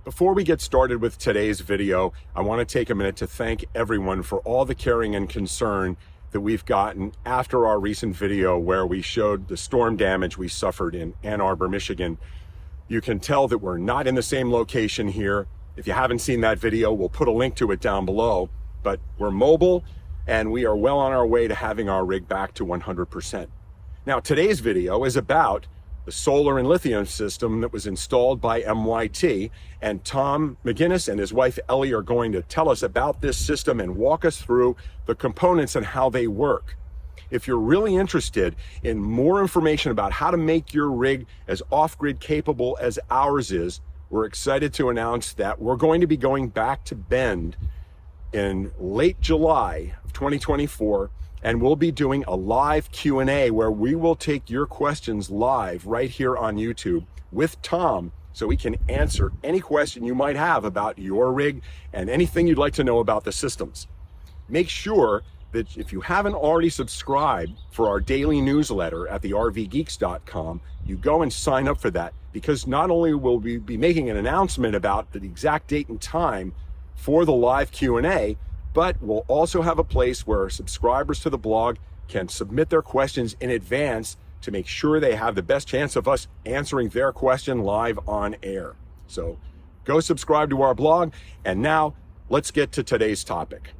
Before we get started with today's video, I want to take a minute to thank everyone for all the caring and concern that we've gotten after our recent video where we showed the storm damage we suffered in Ann Arbor, Michigan. You can tell that we're not in the same location here. If you haven't seen that video, we'll put a link to it down below, but we're mobile and we are well on our way to having our rig back to 100%. Now, today's video is about the solar and lithium system that was installed by MYT, and Tom MacInnes and his wife Ellie are going to tell us about this system and walk us through the components and how they work. If you're really interested in more information about how to make your rig as off-grid capable as ours is, we're excited to announce that we're going to be going back to Bend in late July of 2024, and we'll be doing a live Q&A where we will take your questions live right here on YouTube with Tom, so we can answer any question you might have about your rig and anything you'd like to know about the systems. Make sure that if you haven't already subscribed for our daily newsletter at the RVgeeks.com, you go and sign up for that, because not only will we be making an announcement about the exact date and time for the live Q&A, but we'll also have a place where subscribers to the blog can submit their questions in advance to make sure they have the best chance of us answering their question live on air. So go subscribe to our blog, and now let's get to today's topic.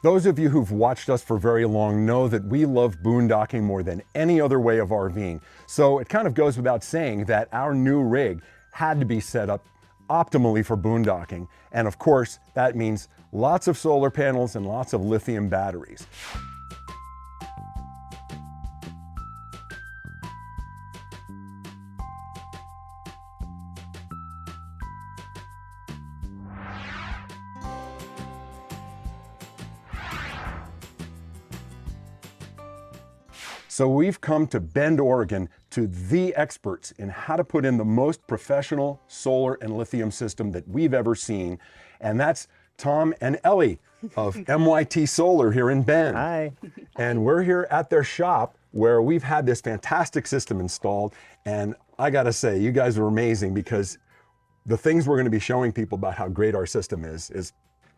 Those of you who've watched us for very long know that we love boondocking more than any other way of RVing. So it kind of goes without saying that our new rig had to be set up optimally for boondocking. And of course, that means lots of solar panels and lots of lithium batteries. So we've come to Bend, Oregon, to the experts in how to put in the most professional solar and lithium system that we've ever seen. And that's Tom and Ellie of MYT Solar here in Bend. Hi. And we're here at their shop where we've had this fantastic system installed. And I gotta say, you guys are amazing, because the things we're gonna be showing people about how great our system is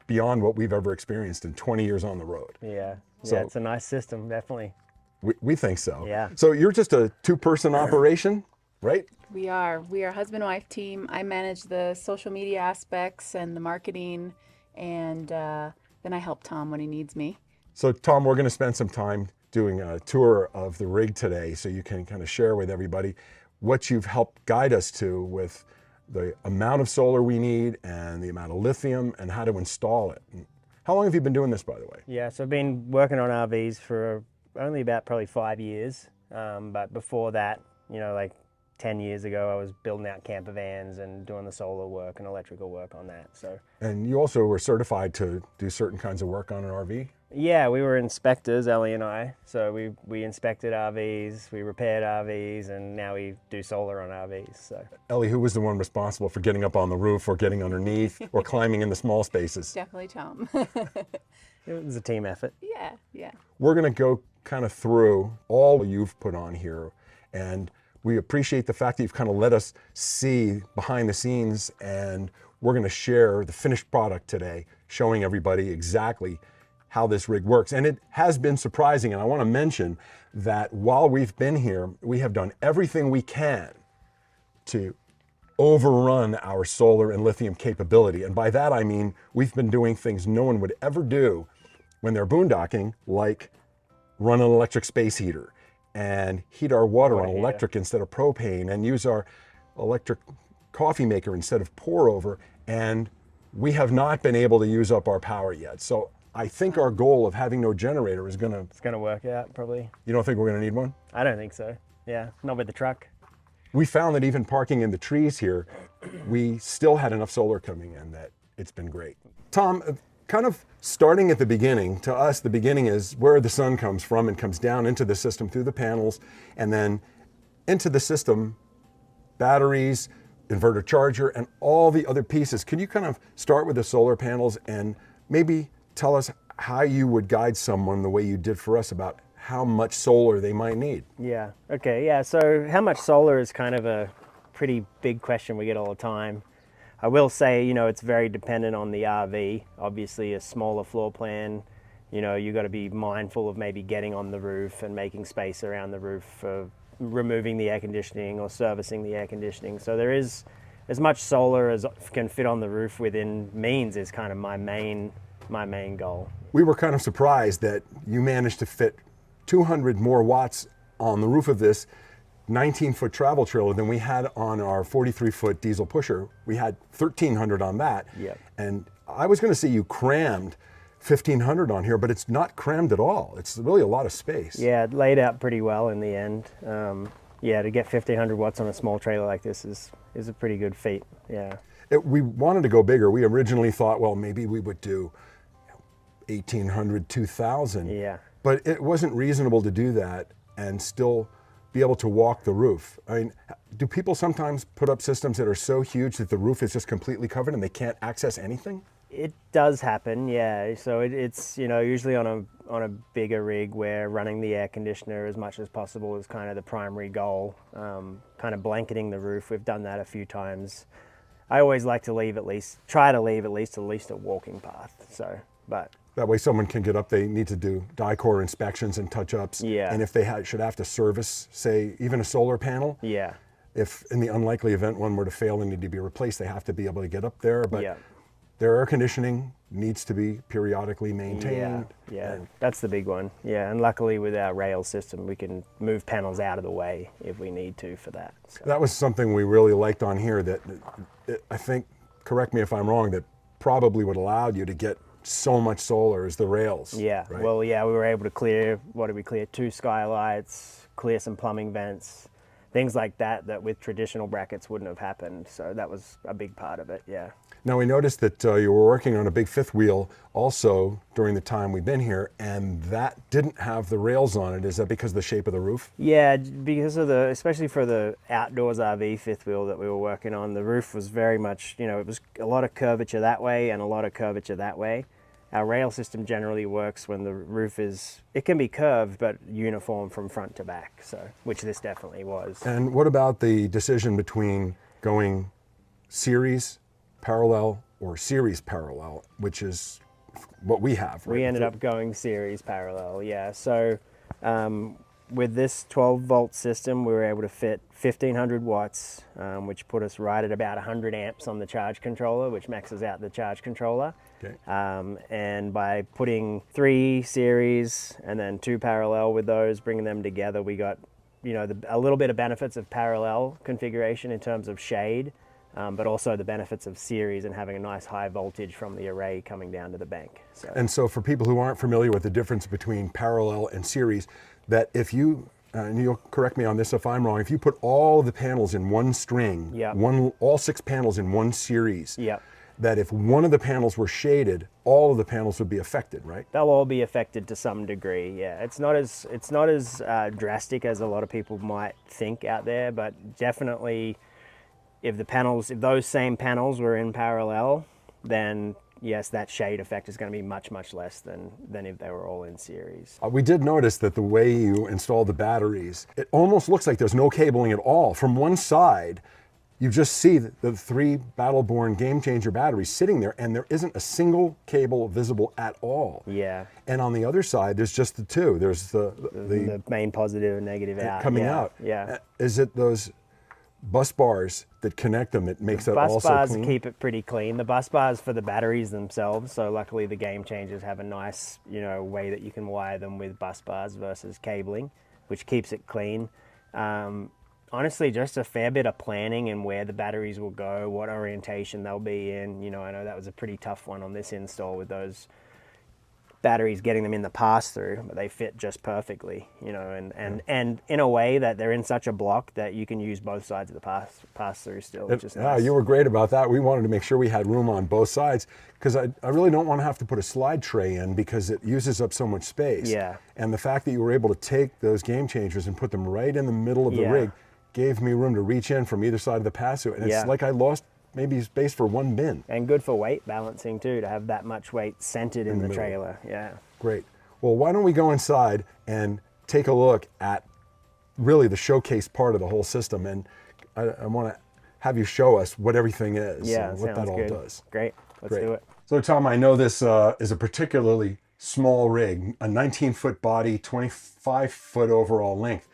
beyond what we've ever experienced in 20 years on the road. Yeah, So- it's a nice system, definitely. We think so. Yeah. So you're just a two-person operation, right? We are a husband-wife team. I manage the social media aspects and the marketing, and then I help Tom when he needs me. So Tom, we're going to spend some time doing a tour of the rig today, so you can kind of share with everybody what you've helped guide us to with the amount of solar we need and the amount of lithium and how to install it. How long have you been doing this, by the way? Yeah, so I've been working on RVs for only about probably 5 years. But before that, you know, like 10 years ago, I was building out camper vans and doing the solar work and electrical work on that. So. And you also were certified to do certain kinds of work on an RV? Yeah, we were inspectors, Ellie and I. So we inspected RVs, we repaired RVs, and now we do solar on RVs. So. Ellie, who was the one responsible for getting up on the roof or getting underneath or climbing in the small spaces? Definitely Tom. It was a team effort. Yeah. We're going to go kind of through all you've put on here, and we appreciate the fact that you've kind of let us see behind the scenes, and we're going to share the finished product today, showing everybody exactly how this rig works. And it has been surprising, and I want to mention that while we've been here, we have done everything we can to overrun our solar and lithium capability. And by that I mean we've been doing things no one would ever do when they're boondocking, like run an electric space heater and heat our water on electric instead of propane, and use our electric coffee maker instead of pour over. And we have not been able to use up our power yet. So I think our goal of having no generator is gonna... It's gonna work out, probably. You don't think we're gonna need one? I don't think so. Yeah, not with the truck. We found that even parking in the trees here, we still had enough solar coming in that it's been great. Tom, kind of starting at the beginning, to us, the beginning is where the sun comes from and comes down into the system through the panels, and then into the system, batteries, inverter charger, and all the other pieces. Can you kind of start with the solar panels and maybe tell us how you would guide someone the way you did for us about how much solar they might need? Yeah, okay, yeah, so how much solar is kind of a pretty big question we get all the time. I will say, you know, it's very dependent on the RV. Obviously, a smaller floor plan, you know, you got to be mindful of maybe getting on the roof and making space around the roof for removing the air conditioning or servicing the air conditioning. So there is as much solar as can fit on the roof within means is kind of my main goal. We were kind of surprised that you managed to fit 200 more watts on the roof of this 19-foot travel trailer than we had on our 43-foot diesel pusher. We had 1,300 on that. Yep. And I was going to say you crammed 1,500 on here, but it's not crammed at all. It's really a lot of space. Yeah, it laid out pretty well in the end. Yeah, to get 1,500 watts on a small trailer like this is a pretty good feat. Yeah. We wanted to go bigger. We originally thought, well, maybe we would do 1,800, 2,000. Yeah. But it wasn't reasonable to do that and still be able to walk the roof. I mean, do people sometimes put up systems that are so huge that the roof is just completely covered and they can't access anything? It does happen, yeah. So it's, you know, usually on a bigger rig where running the air conditioner as much as possible is kind of the primary goal. Kind of blanketing the roof. We've done that a few times. I always like to try to leave at least a walking path. So, but that way someone can get up, they need to do die core inspections and touch-ups. Yeah. And if they should have to service, say, even a solar panel. Yeah. If in the unlikely event one were to fail and need to be replaced, they have to be able to get up there. But yeah. Their air conditioning needs to be periodically maintained. Yeah, that's the big one. Yeah, and luckily with our rail system, we can move panels out of the way if we need to for that. So. That was something we really liked on here that I think, correct me if I'm wrong, that probably would allow you to get so much solar as the rails. Yeah, right? Well, yeah, we were able to clear, what did we clear? 2 skylights, clear some plumbing vents, things like that with traditional brackets wouldn't have happened. So that was a big part of it, yeah. Now we noticed that you were working on a big fifth wheel also during the time we've been here, and that didn't have the rails on it. Is that because of the shape of the roof? Yeah, because of especially for the outdoors RV fifth wheel that we were working on, the roof was very much, you know, it was a lot of curvature that way and a lot of curvature that way. Our rail system generally works when the roof it can be curved, but uniform from front to back, so, which this definitely was. And what about the decision between going series parallel or series parallel, which is what we have? Right? We ended up going series parallel, yeah. So with this 12-volt system, we were able to fit 1,500 watts, which put us right at about 100 amps on the charge controller, which maxes out the charge controller. Okay. And by putting 3 series and then 2 parallel with those, bringing them together, we got, you know, a little bit of benefits of parallel configuration in terms of shade, but also the benefits of series and having a nice high voltage from the array coming down to the bank. So. And so for people who aren't familiar with the difference between parallel and series, that if you, and you'll correct me on this if I'm wrong, if you put all the panels in one string, yep. all 6 panels in one series, yep. that if one of the panels were shaded, all of the panels would be affected, right? They'll all be affected to some degree, yeah. It's not as drastic as a lot of people might think out there, but definitely if those same panels were in parallel, then yes, that shade effect is going to be much, much less than if they were all in series. We did notice that the way you install the batteries, it almost looks like there's no cabling at all. From one side, you just see the 3 Battle Born Game Changer batteries sitting there, and there isn't a single cable visible at all. Yeah. And on the other side, there's just the 2. There's the main positive and negative out. Coming out. Yeah. Is it those bus bars that connect them that makes that also clean? Bus bars keep it pretty clean. The bus bars for the batteries themselves, so luckily the Game Changers have a nice, you know, way that you can wire them with bus bars versus cabling, which keeps it clean. Honestly, just a fair bit of planning and where the batteries will go, what orientation they'll be in. You know, I know that was a pretty tough one on this install with those batteries, getting them in the pass-through, but they fit just perfectly, you know, and in a way that they're in such a block that you can use both sides of the pass-through still, which is nice. You were great about that. We wanted to make sure we had room on both sides because I really don't want to have to put a slide tray in because it uses up so much space. Yeah. And the fact that you were able to take those Game Changers and put them right in the middle of the rig gave me room to reach in from either side of the pass-through, and it's like I lost maybe space for 1 bin. And good for weight balancing too, to have that much weight centered in the trailer. Yeah. Great. Well, why don't we go inside and take a look at really the showcase part of the whole system. And I want to have you show us what everything is, Yeah, and what that sounds all good. does. Great. Let's Great. do it. So Tom, I know this is a particularly small rig, a 19-foot body, 25-foot overall length.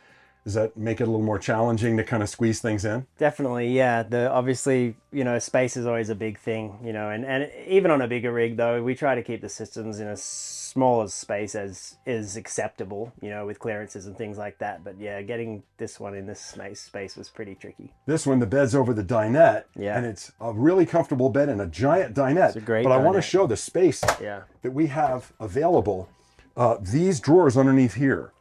Does that make it a little more challenging to kind of squeeze things in? Definitely, yeah. Obviously, you know, space is always a big thing, you know, and even on a bigger rig though, we try to keep the systems in as small as space as is acceptable, you know, with clearances and things like that. But yeah, getting this one in this space was pretty tricky. This one, the bed's over the dinette, Yeah. and it's a really comfortable bed and a giant dinette. It's a great But I want to dinette. show the space Yeah. that we have available. These drawers underneath here.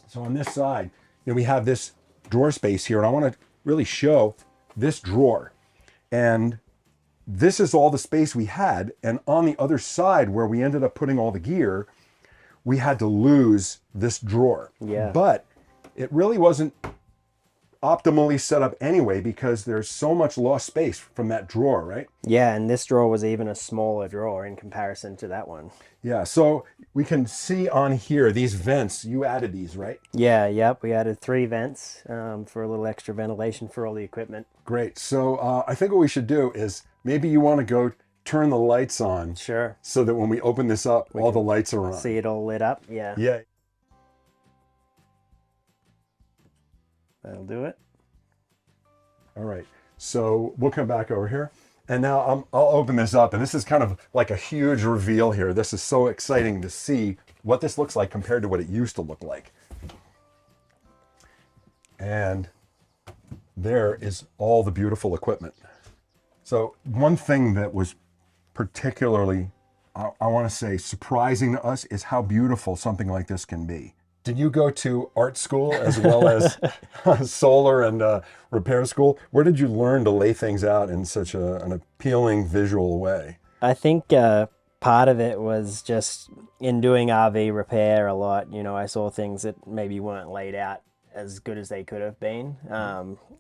So on this side, you know, we have this drawer space here, and I want to really show this drawer. And this is all the space we had. And on the other side, where we ended up putting all the gear, we had to lose this drawer. Yeah. But it really wasn't optimally set up anyway, because there's so much lost space from that drawer, right? Yeah, and this drawer was even a smaller drawer in comparison to that one. Yeah, so we can see on here, these vents, you added these, right? Yeah, yep. We added 3 vents for a little extra ventilation for all the equipment. Great. So I think what we should do is maybe you want to go turn the lights on, Sure. so that when we open this up, all the lights are on. See it all lit up. Yeah. Yeah. That'll do it. All right. So we'll come back over here. And now I'll open this up. And this is kind of like a huge reveal here. This is so exciting to see what this looks like compared to what it used to look like. And there is all the beautiful equipment. So one thing that was particularly, I want to say, surprising to us is how beautiful something like this can be. Did you go to art school as well as solar and repair school? Where did you learn to lay things out in such an appealing visual way? I think part of it was just in doing RV repair a lot. You know, I saw things that maybe weren't laid out as good as they could have been.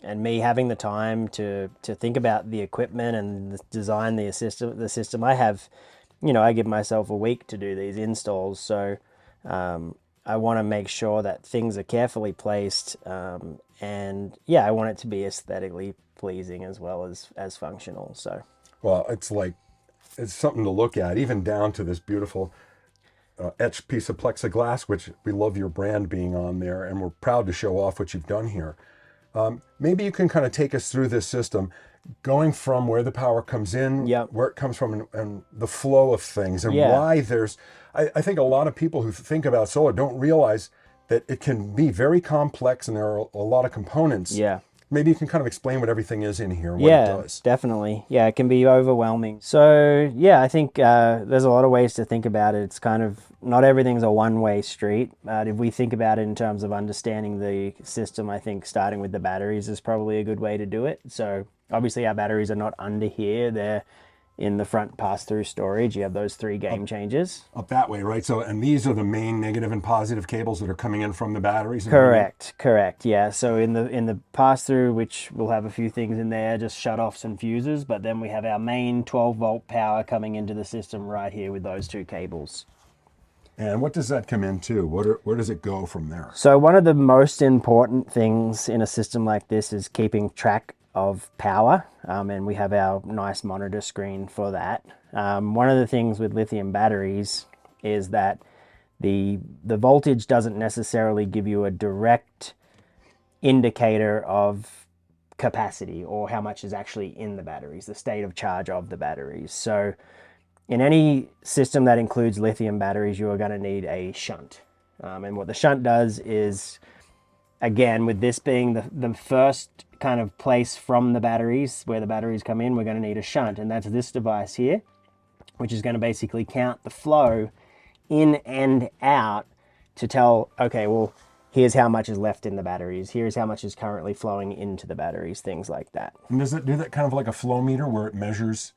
And me having the time to think about the equipment and design the system, I have, you know, I give myself a week to do these installs. So I want to make sure that things are carefully placed. And yeah, I want it to be aesthetically pleasing as well as functional. So, well, it's something to look at, even down to this beautiful etched piece of plexiglass, which we love your brand being on there, and we're proud to show off what you've done here. Maybe you can kind of take us through this system, going from where the power comes in, Yep. where it comes from, and the flow of things, and Yeah. why there's, I think a lot of people who think about solar don't realize that it can be very complex and there are a lot of components. yeah. Maybe you can kind of explain what everything is in here and what it Yeah, does. definitely. Yeah, it can be overwhelming. So yeah, I think there's a lot of ways to think about it. It's kind of, not everything's a one-way street. If we think about it in terms of understanding the system, I think starting with the batteries is probably a good way to do it. So obviously our batteries are not under here. They're in the front pass-through storage. You have those 3 game changers. Up that way, right? So, and these are the main negative and positive cables that are coming in from the batteries? Correct, yeah. So in the pass-through, which we'll have a few things in there, just shut-offs and fuses, but then we have our main 12-volt power coming into the system right here with those 2 cables. And what does that come into? Where does it go from there? So one of the most important things in a system like this is keeping track of power, and we have our nice monitor screen for that. One of the things with lithium batteries is that the voltage doesn't necessarily give you a direct indicator of capacity or how much is actually in the batteries, the state of charge of the batteries. So in any system that includes lithium batteries, you are going to need a shunt. And what the shunt does is, again, with this being the first kind of place from the batteries, where the batteries come in, we're going to need a shunt. And that's this device here, which is going to basically count the flow in and out to tell, okay, well, here's how much is left in the batteries. Here's how much is currently flowing into the batteries, things like that. And does it do that kind of like a flow meter where it measures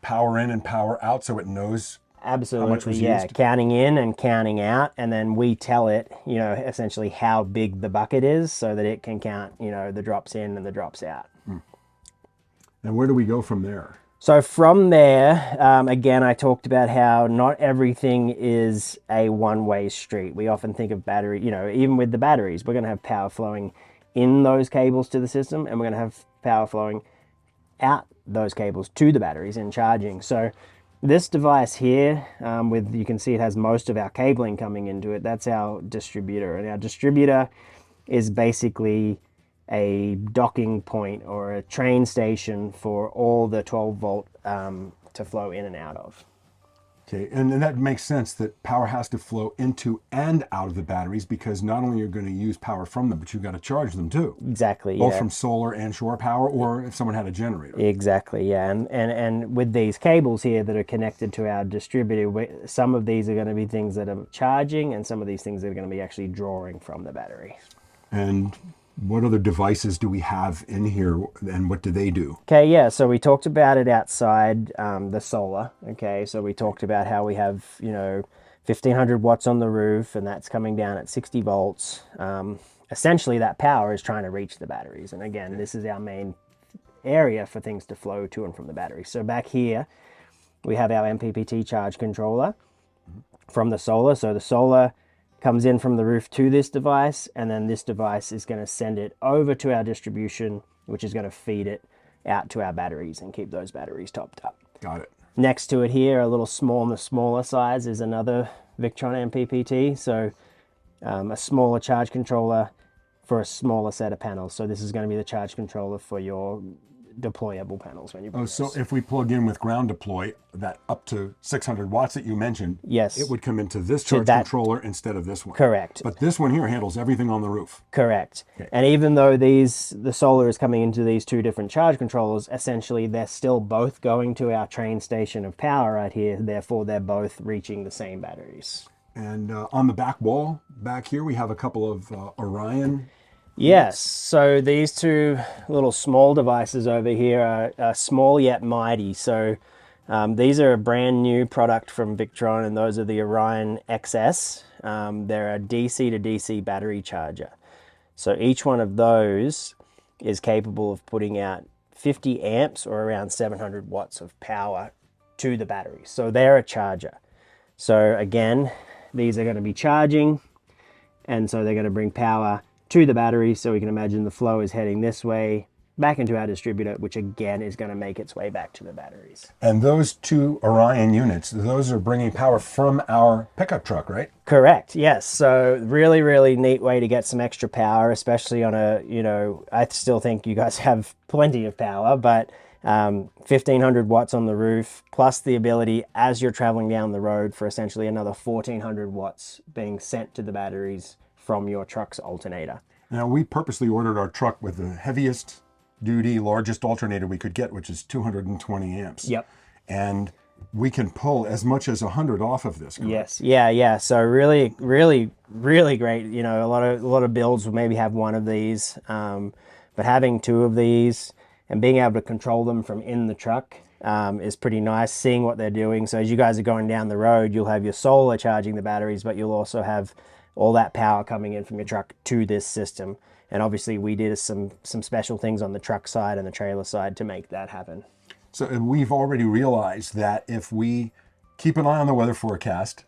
power in and power out so it knows Absolutely, how much was yeah. used? Counting in and counting out, and then we tell it, you know, essentially how big the bucket is so that it can count, you know, the drops in and the drops out. And where do we go from there? So from there, again, I talked about how not everything is a one-way street. We often think of battery, you know, even with the batteries, we're going to have power flowing in those cables to the system, and we're going to have power flowing out those cables to the batteries and charging. So this device here, you can see it has most of our cabling coming into it. That's our distributor, and our distributor is basically a docking point or a train station for all the 12 volt to flow in and out of. Okay, and that makes sense that power has to flow into and out of the batteries, because not only are you going to use power from them, but you've got to charge them too. Exactly, Both yeah. from solar and shore power, or if someone had a generator. Exactly, yeah. And with these cables here that are connected to our distributor, some of these are going to be things that are charging, and some of these things are going to be actually drawing from the battery. And what other devices do we have in here, and what do they do? Okay, yeah, so we talked about it outside, the solar. Okay, so we talked about how we have, 1500 watts on the roof, and that's coming down at 60 volts. Essentially, that power is trying to reach the batteries. And again, this is our main area for things to flow to and from the battery. So back here, we have our MPPT charge controller from the solar. So the solar comes in from the roof to this device, and then this device is going to send it over to our distribution, which is going to feed it out to our batteries and keep those batteries topped up. Got it. Next to it here, a little small on the smaller size, is another Victron MPPT. So a smaller charge controller for a smaller set of panels. So this is going to be the charge controller for your deployable panels when you bring So those. if we plug in with ground deploy, that up to 600 watts that you mentioned, Yes. it would come into this charge controller instead of this one. Correct. But this one here handles everything on the roof. Correct. Okay. And even though the solar is coming into these two different charge controllers, essentially they're still both going to our train station of power right here. Therefore, they're both reaching the same batteries. And on the back wall, back here, we have a couple of Orion. Yes, so these two little small devices over here are small yet mighty. So these are a brand new product from Victron, and those are the Orion XS. They're a DC to DC battery charger. So each one of those is capable of putting out 50 amps or around 700 watts of power to the battery. So they're a charger. So again, these are going to be charging, and so they're going to bring power to the battery. So we can imagine the flow is heading this way back into our distributor, which again is going to make its way back to the batteries. And those two Orion units, those are bringing power from our pickup truck, right? Correct, yes. So really, really neat way to get some extra power, especially on a, I still think you guys have plenty of power, but 1500 watts on the roof, plus the ability as you're traveling down the road for essentially another 1400 watts being sent to the batteries from your truck's alternator. Now, we purposely ordered our truck with the heaviest duty, largest alternator we could get, which is 220 amps. Yep. And we can pull as much as 100 off of this. Correct? Yes. Yeah. So really, really, really great. A lot of builds will maybe have one of these, but having two of these and being able to control them from in the truck is pretty nice, seeing what they're doing. So as you guys are going down the road, you'll have your solar charging the batteries, but you'll also have all that power coming in from your truck to this system. And obviously we did some special things on the truck side and the trailer side to make that happen. So we've already realized that if we keep an eye on the weather forecast,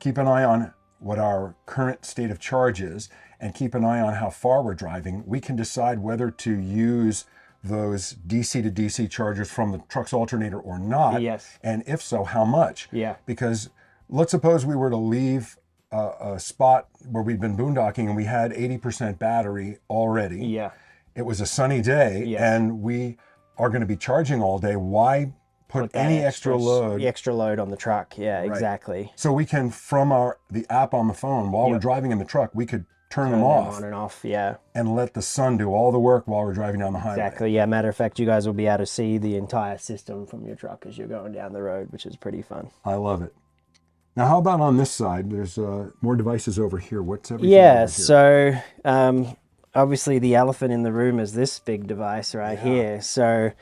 keep an eye on what our current state of charge is, and keep an eye on how far we're driving, we can decide whether to use those DC to DC chargers from the truck's alternator or not. Yes. And if so, how much? Yeah. Because let's suppose we were to leave a spot where we'd been boondocking and we had 80% battery already. Yeah. It was a sunny day, Yes. and we are going to be charging all day. Why put that any extra load? The extra load on the truck. Yeah, Right. Exactly. So we can, from the app on the phone, while we're driving in the truck, we could turn them off on and off. Yeah. and let the sun do all the work while we're driving down the highway. Exactly. Yeah. Matter of fact, you guys will be able to see the entire system from your truck as you're going down the road, which is pretty fun. I love it. Now, how about on this side? There's more devices over here. What's everything Yeah. over here? So obviously the elephant in the room is this big device right here. So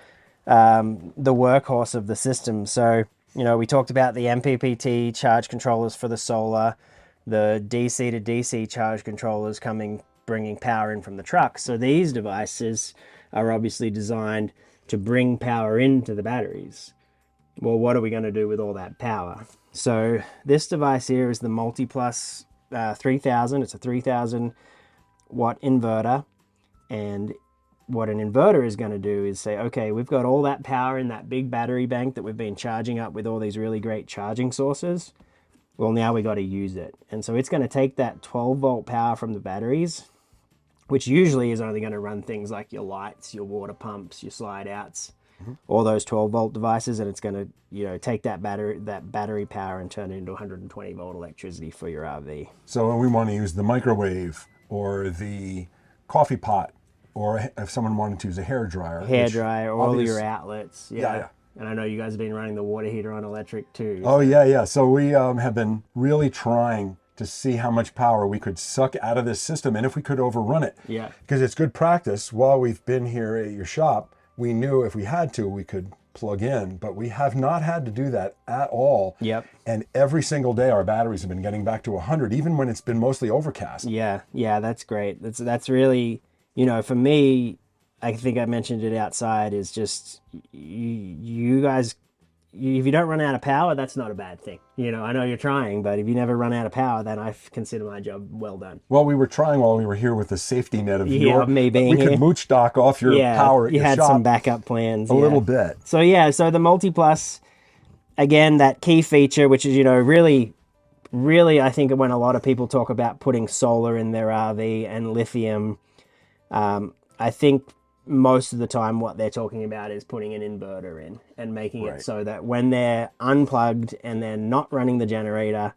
the workhorse of the system. So, we talked about the MPPT charge controllers for the solar, the DC to DC charge controllers bringing power in from the truck. So these devices are obviously designed to bring power into the batteries. Well, what are we going to do with all that power? So this device here is the Multiplus 3000. It's a 3000 watt inverter, And what an inverter is going to do is say, okay, we've got all that power in that big battery bank that we've been charging up with all these really great charging sources. Well, now we got to use it. And so it's going to take that 12-volt power from the batteries, which usually is only going to run things like your lights, your water pumps, your slide outs, all those 12-volt devices, and it's going to, you know, take that battery power and turn it into 120-volt electricity for your RV. So we want to use the microwave or the coffee pot, or if someone wanted to use a hairdryer. All your outlets. Yeah. And I know you guys have been running the water heater on electric too. Oh, yeah. So we have been really trying to see how much power we could suck out of this system and if we could overrun it. Yeah. Because it's good practice. While we've been here at your shop, we knew if we had to, we could plug in, but we have not had to do that at all. Yep. And every single day our batteries have been getting back to 100, even when it's been mostly overcast. Yeah, that's great. That's really, you know, for me, I think I mentioned it outside, is just you guys, if you don't run out of power, that's not a bad thing. You know, I know you're trying, but if you never run out of power, then I consider my job well done. Well, we were trying while we were here with the safety net of me being we could mooch dock off your power at you your had shop some backup plans. a little bit. So so the Multiplus, again, that key feature, which is, you know, really, I think when a lot of people talk about putting solar in their RV and lithium, I think most of the time what they're talking about is putting an inverter in and making it so that when they're unplugged and they're not running the generator,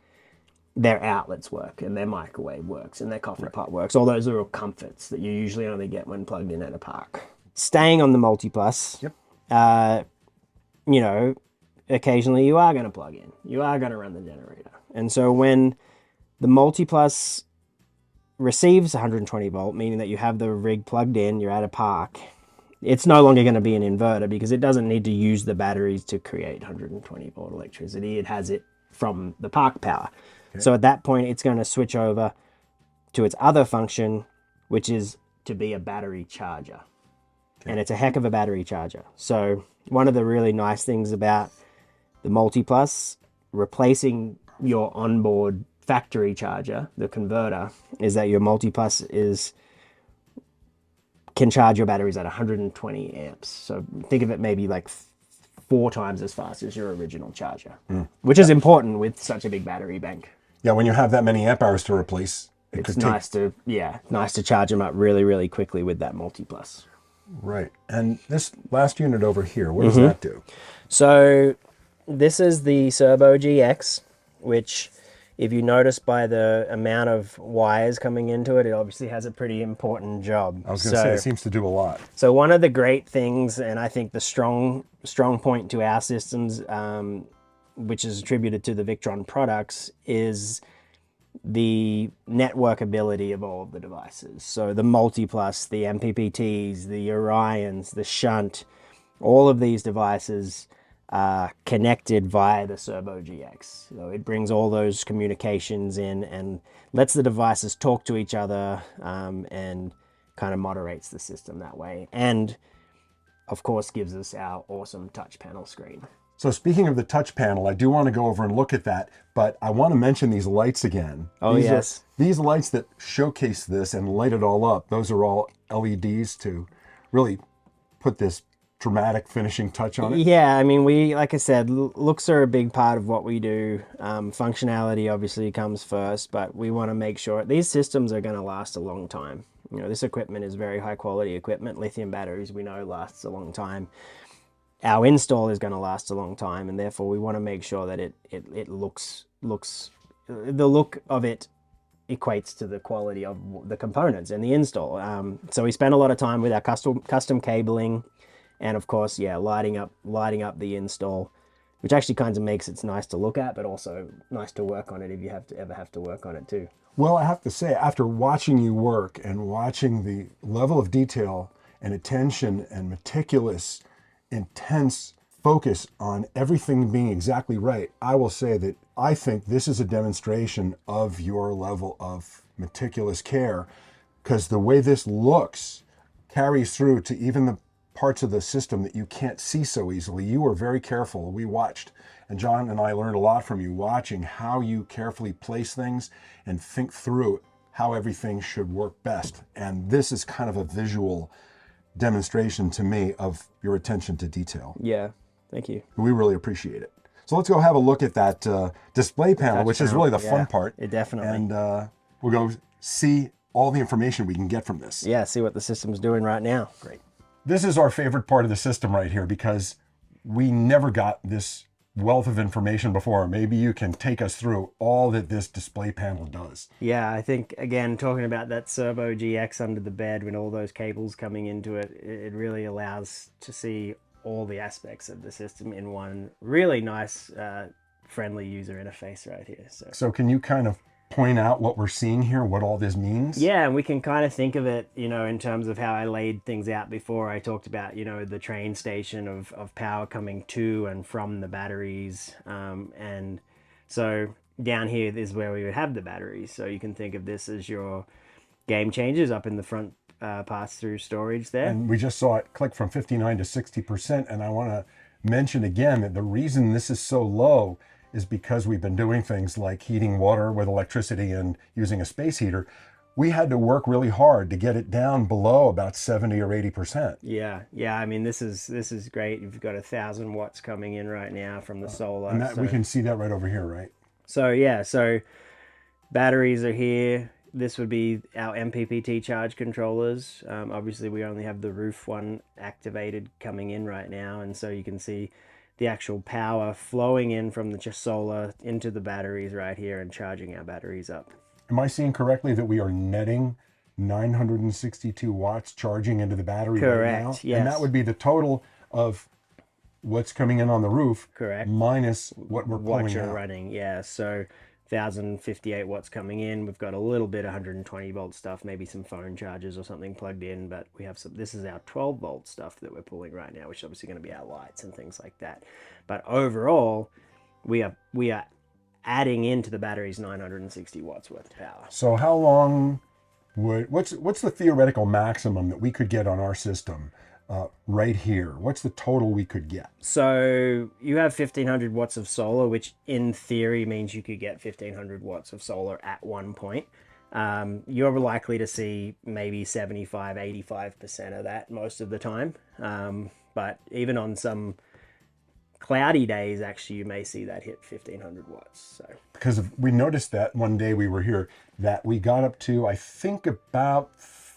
their outlets work and their microwave works and their coffee pot works. All those little comforts that you usually only get when plugged in at a park. Staying on the Multiplus, you know, occasionally you are going to plug in. You are going to run the generator. And so when the Multiplus receives 120 volt, meaning that you have the rig plugged in, you're at a park, it's no longer going to be an inverter because it doesn't need to use the batteries to create 120 volt electricity. It has it from the park power. So at that point, it's going to switch over to its other function, which is to be a battery charger. And it's a heck of a battery charger. So one of the really nice things about the Multiplus replacing your onboard factory charger, the converter, is that your Multiplus can charge your batteries at 120 amps. So think of it maybe like 4 times as fast as your original charger, which is important with such a big battery bank. Yeah, when you have that many amp hours to replace, It's nice to charge them up really, really quickly with that Multiplus. Right. And this last unit over here, what does that do? So this is the Serbo GX, which, if you notice by the amount of wires coming into it, it obviously has a pretty important job. I was going to say, it seems to do a lot. So one of the great things, and I think the strong point to our systems, which is attributed to the Victron products, is the networkability of all of the devices. So the Multiplus, the MPPTs, the Orions, the Shunt, all of these devices are connected via the Serbo GX. So it brings all those communications in and lets the devices talk to each other, and kind of moderates the system that way. And of course gives us our awesome touch panel screen. So speaking of the touch panel, I do want to go over and look at that, but I want to mention these lights again. Oh, yes. These lights that showcase this and light it all up, those are all LEDs to really put this dramatic finishing touch on it. Yeah, I mean, like I said, looks are a big part of what we do. Functionality obviously comes first, but we want to make sure these systems are going to last a long time. You know, this equipment is very high quality equipment. Lithium batteries, we know, lasts a long time. Our install is going to last a long time, and therefore we want to make sure that it looks the look of it equates to the quality of the components and the install. So we spend a lot of time with our custom cabling, and of course, lighting up the install, which actually kind of makes it nice to look at, but also nice to work on it if you ever have to work on it too. Well, I have to say, after watching you work and watching the level of detail and attention and meticulous, intense focus on everything being exactly right, I will say that I think this is a demonstration of your level of meticulous care, because the way this looks carries through to even the parts of the system that you can't see so easily. You were very careful. We watched, and John and I learned a lot from you watching how you carefully place things and think through how everything should work best. And this is kind of a visual demonstration to me of your attention to detail. Yeah, thank you. We really appreciate it. So let's go have a look at that display panel, which is really the fun part. It definitely. And we're going to see all the information we can get from this. Yeah, see what the system's doing right now. Great. This is our favorite part of the system right here because we never got this wealth of information before. Maybe you can take us through all that this display panel does. Yeah, I think, again, talking about that Servo GX under the bed with all those cables coming into it, it really allows to see all the aspects of the system in one really nice, friendly user interface right here. So can you kind of point out what we're seeing here, what all this means? Yeah, and we can kind of think of it, you know, in terms of how I laid things out before. I talked about, you know, the train station of power coming to and from the batteries. And so down here is where we would have the batteries. So you can think of this as your game changers up in the front pass-through storage there. And we just saw it click from 59 to 60%. And I want to mention again that the reason this is so low is because we've been doing things like heating water with electricity and using a space heater. We had to work really hard to get it down below about 70 or 80%. Yeah, I mean, this is great. You've got 1,000 watts coming in right now from the solar. And that, we can see that right over here, right? So yeah, so batteries are here. This would be our MPPT charge controllers. Obviously, we only have the roof one activated coming in right now, and so you can see the actual power flowing in from the solar into the batteries right here and charging our batteries up. Am I seeing correctly that we are netting 962 watts charging into the battery right now? Correct, yes. And that would be the total of what's coming in on the roof. Correct. Minus what we're pulling What you're out. running, yeah. So 1,058 watts coming in. We've got a little bit 120 volt stuff, maybe some phone chargers or something plugged in, but we have some. This is our 12 volt stuff that we're pulling right now, which is obviously going to be our lights and things like that. But overall, we are adding into the batteries 960 watts worth of power. So how long would what's the theoretical maximum that we could get on our system right here? What's the total we could get? So you have 1,500 watts of solar, which in theory means you could get 1,500 watts of solar at one point. You're likely to see maybe 75, 85% of that most of the time. But even on some cloudy days, actually, you may see that hit 1,500 watts. So Because we noticed that one day we were here that we got up to, I think, about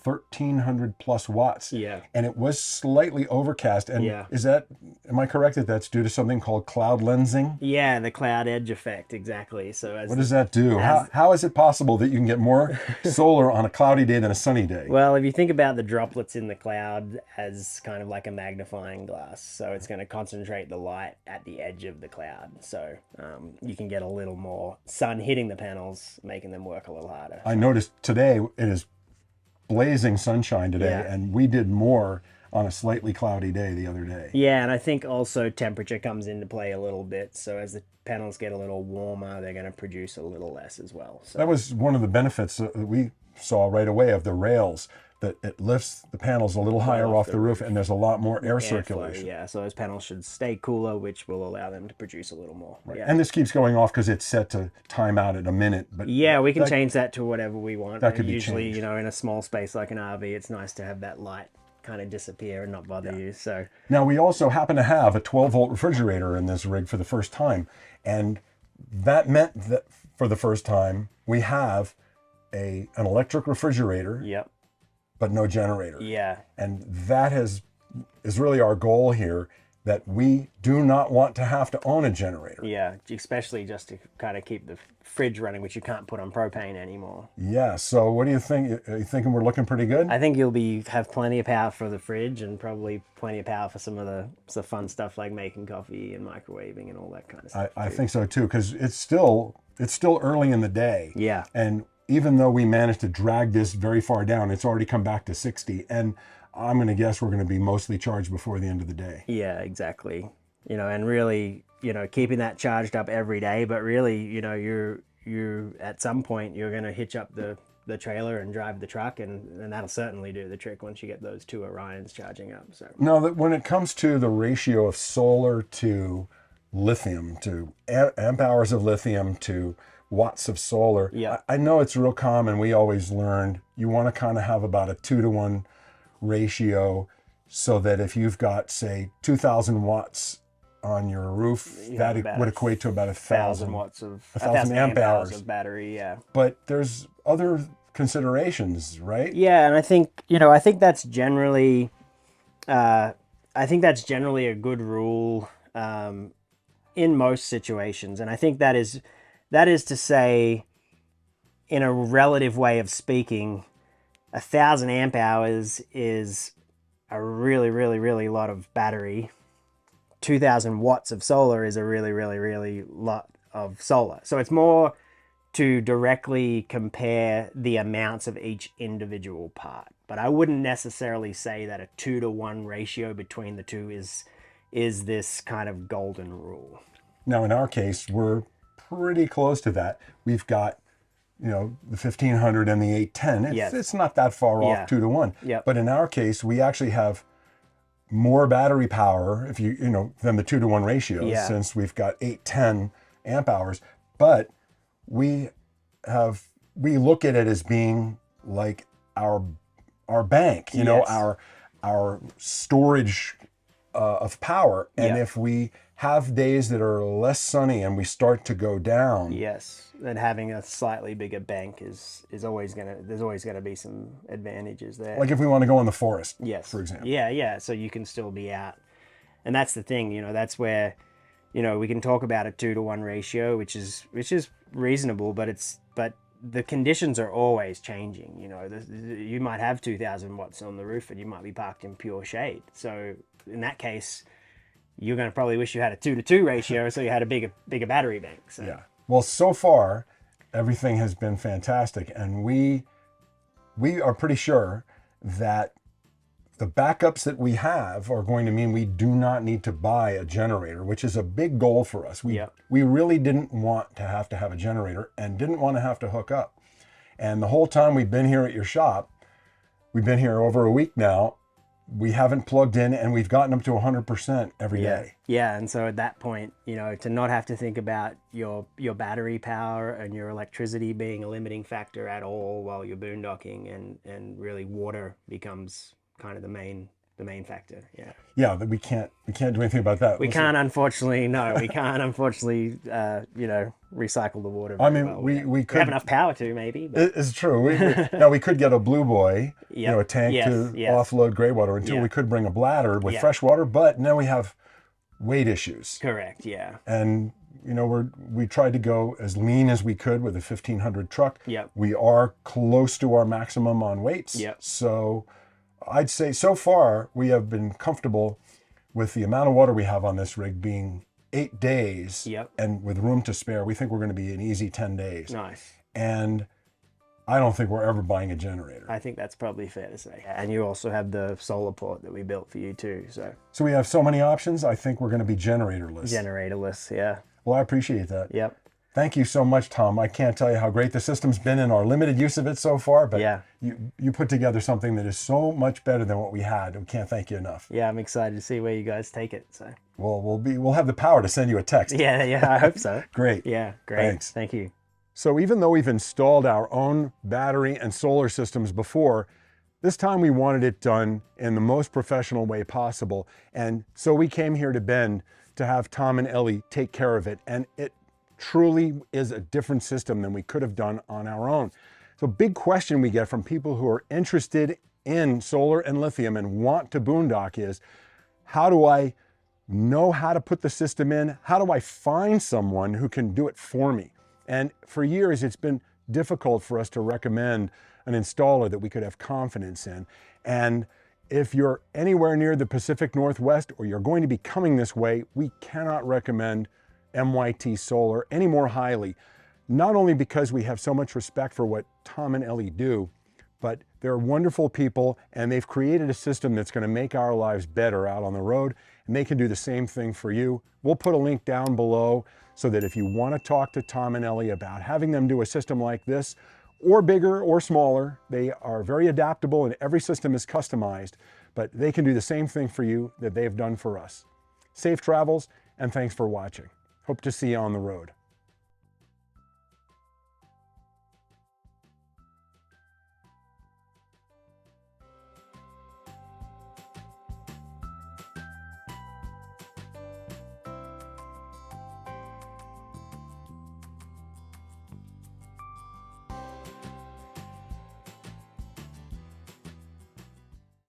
1,300 plus watts. Yeah. And it was slightly overcast. And Yeah. am I correct that that's due to something called cloud lensing? yeah, the cloud edge effect, exactly. So as What does that do? How is it possible that you can get more solar on a cloudy day than a sunny day? Well, if you think about the droplets in the cloud as kind of like a magnifying glass, so it's going to concentrate the light at the edge of the cloud. So you can get a little more sun hitting the panels, making them work a little harder. I noticed today it is blazing sunshine today, Yeah. and we did more on a slightly cloudy day the other day. Yeah, and I think also temperature comes into play a little bit. So as the panels get a little warmer, they're going to produce a little less as well. So That was one of the benefits that we saw right away of the rails, that it lifts the panels a little higher off the roof, and there's a lot more air airflow, circulation. yeah, so those panels should stay cooler, which will allow them to produce a little more. Right. Yeah. And this keeps going off because it's set to time out at a minute. But Yeah, we can change that to whatever we want. That could be Usually, changed. you know, in a small space like an RV, it's nice to have that light kind of disappear and not bother you. So Now, we also happen to have a 12-volt refrigerator in this rig for the first time. And that meant that for the first time, we have an electric refrigerator, yep, but no generator. yeah, And that is really our goal here, that we do not want to have to own a generator. yeah, especially just to kind of keep the fridge running, which you can't put on propane anymore. Yeah, so what do you think? Are you thinking we're looking pretty good? I think you'll have plenty of power for the fridge and probably plenty of power for some of the fun stuff like making coffee and microwaving and all that kind of stuff. I think so too, because it's still early in the day. Yeah. And even though we managed to drag this very far down, it's already come back to 60. And I'm going to guess we're going to be mostly charged before the end of the day. Yeah, exactly. You know, and really, you know, keeping that charged up every day, but really, you know, you're at some point you're going to hitch up the trailer and drive the truck, and that'll certainly do the trick once you get those two Orions charging up. So Now, that when it comes to the ratio of solar to lithium, to amp hours of lithium to watts of solar. Yeah. I know it's real common. We always learned you want to kind of have about a 2-to-1 ratio, so that if you've got, say, 2,000 watts on your roof, that would equate to about 1,000 watts of 1,000 amp hours of battery. Yeah. But there's other considerations, right? Yeah, and I think I think that's generally, a good rule in most situations, and I think that is to say, in a relative way of speaking, 1,000 amp hours is a really, really, really lot of battery. 2,000 watts of solar is a really, really, really lot of solar. So it's more to directly compare the amounts of each individual part. But I wouldn't necessarily say that a 2-to-1 ratio between the two is this kind of golden rule. Now, in our case, we're pretty close to that. We've got, the 1,500 and the 810. It's not that far off 2-to-1. Yep. But in our case, we actually have more battery power than the 2-to-1 ratio, since we've got 810 amp hours. But we look at it as being like our bank, our storage of power. And if we have days that are less sunny and we start to go down, then having a slightly bigger bank is always there's always gonna be some advantages there. Like if we want to go in the forest, for example. So you can still be out, and that's the thing. That's where we can talk about a 2-to-1 ratio, which is reasonable, but the conditions are always changing. You might have 2,000 watts on the roof and you might be parked in pure shade. So in that case, you're going to probably wish you had a 2-to-2 ratio, so you had a bigger battery bank. So. Yeah. Well, so far, everything has been fantastic, and we are pretty sure that the backups that we have are going to mean we do not need to buy a generator, which is a big goal for us. We really didn't want to have a generator and didn't want to have to hook up. And the whole time we've been here at your shop, we've been here over a week now, we haven't plugged in, and we've gotten up to 100% every day. Yeah, and so at that point, to not have to think about your battery power and your electricity being a limiting factor at all while you're boondocking, and really water becomes kind of the main factor. That we can't do anything about that. We can't unfortunately recycle the water very well. we could have enough power to, maybe, but. It's true. Now we could get a blue boy, a tank to offload gray water until we could bring a bladder with fresh water, but now we have weight issues. Correct. And we tried to go as lean as we could with a 1,500 truck. We are close to our maximum on weights. So I'd say so far we have been comfortable with the amount of water we have on this rig being 8 days, and with room to spare. We think we're going to be an easy 10 days. Nice. And I don't think we're ever buying a generator. I think that's probably fair to say. And you also have the solar port that we built for you too. So we have so many options. I think we're going to be generatorless. Generatorless, yeah. Well, I appreciate that. Yep. Thank you so much, Tom. I can't tell you how great the system's been in our limited use of it so far, but you put together something that is so much better than what we had. We can't thank you enough. Yeah, I'm excited to see where you guys take it. So we'll have the power to send you a text. Yeah, I hope so. Great. Yeah, great. Thanks. Thank you. So even though we've installed our own battery and solar systems before, this time we wanted it done in the most professional way possible. And so we came here to Bend to have Tom and Ellie take care of it. And it truly is a different system than we could have done on our own. So big question we get from people who are interested in solar and lithium and want to boondock is, how do I know how to put the system in? How do I find someone who can do it for me? And for years, it's been difficult for us to recommend an installer that we could have confidence in. And if you're anywhere near the Pacific Northwest, or you're going to be coming this way, we cannot recommend MYT Solar any more highly. Not only because we have so much respect for what Tom and Ellie do, but they're wonderful people, and they've created a system that's going to make our lives better out on the road, and they can do the same thing for you. We'll put a link down below so that if you want to talk to Tom and Ellie about having them do a system like this, or bigger or smaller, they are very adaptable and every system is customized, but they can do the same thing for you that they've done for us. Safe travels, and thanks for watching. Hope to see you on the road.